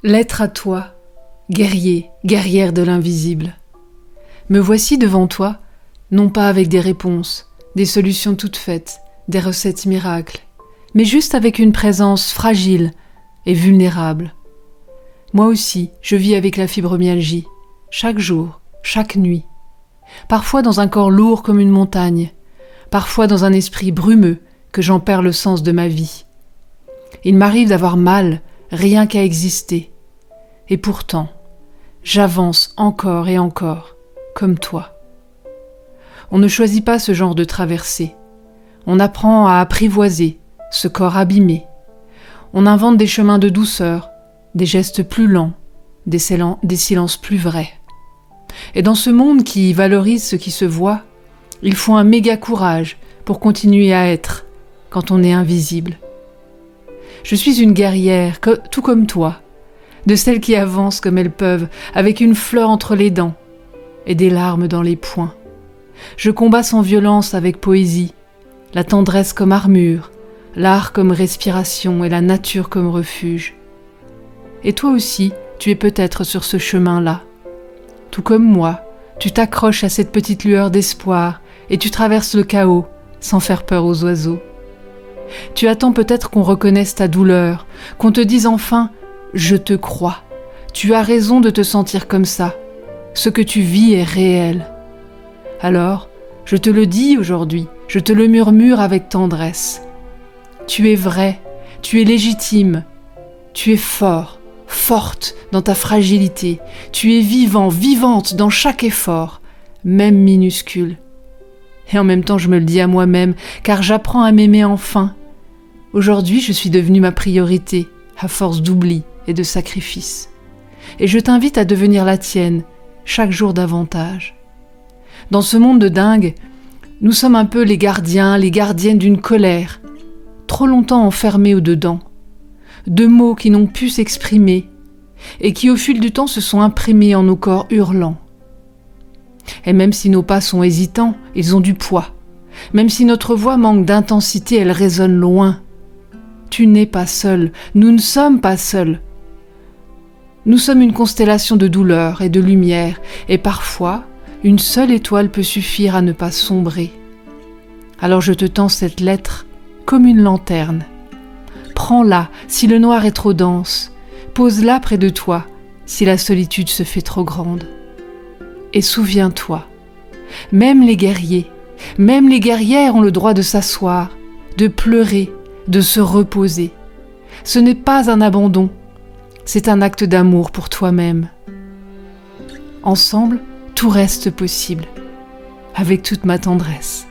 Lettre à toi, guerrier, guerrière de l'invisible. Me voici devant toi, non pas avec des réponses, des solutions toutes faites, des recettes miracles, mais juste avec une présence fragile et vulnérable. Moi aussi, je vis avec la fibromyalgie, chaque jour, chaque nuit. Parfois dans un corps lourd comme une montagne, parfois dans un esprit brumeux que j'en perds le sens de ma vie. Il m'arrive d'avoir mal, rien qu'à exister. Et pourtant, j'avance encore et encore, comme toi. On ne choisit pas ce genre de traversée. On apprend à apprivoiser ce corps abîmé. On invente des chemins de douceur, des gestes plus lents, des silences plus vrais. Et dans ce monde qui valorise ce qui se voit, il faut un méga courage pour continuer à être quand on est invisible. Je suis une guerrière, tout comme toi, de celles qui avancent comme elles peuvent, avec une fleur entre les dents et des larmes dans les poings. Je combats sans violence avec poésie, la tendresse comme armure, l'art comme respiration et la nature comme refuge. Et toi aussi, tu es peut-être sur ce chemin-là. Tout comme moi, tu t'accroches à cette petite lueur d'espoir et tu traverses le chaos sans faire peur aux oiseaux. Tu attends peut-être qu'on reconnaisse ta douleur, qu'on te dise enfin « Je te crois, tu as raison de te sentir comme ça, ce que tu vis est réel. » Alors, je te le dis aujourd'hui, je te le murmure avec tendresse. Tu es vrai, tu es légitime, tu es fort, forte dans ta fragilité, tu es vivant, vivante dans chaque effort, même minuscule. Et en même temps, je me le dis à moi-même, car j'apprends à m'aimer enfin. Aujourd'hui, je suis devenue ma priorité, à force d'oubli et de sacrifice. Et je t'invite à devenir la tienne, chaque jour davantage. Dans ce monde de dingue, nous sommes un peu les gardiens, les gardiennes d'une colère, trop longtemps enfermés au-dedans, de mots qui n'ont pu s'exprimer et qui au fil du temps se sont imprimés en nos corps hurlants. Et même si nos pas sont hésitants, ils ont du poids. Même si notre voix manque d'intensité, elle résonne loin. Tu n'es pas seul, nous ne sommes pas seuls. Nous sommes une constellation de douleur et de lumière, et parfois, une seule étoile peut suffire à ne pas sombrer. Alors je te tends cette lettre comme une lanterne. Prends-la si le noir est trop dense, pose-la près de toi si la solitude se fait trop grande. Et souviens-toi, même les guerriers, même les guerrières ont le droit de s'asseoir, de pleurer, de se reposer. Ce n'est pas un abandon, c'est un acte d'amour pour toi-même. Ensemble, tout reste possible, avec toute ma tendresse.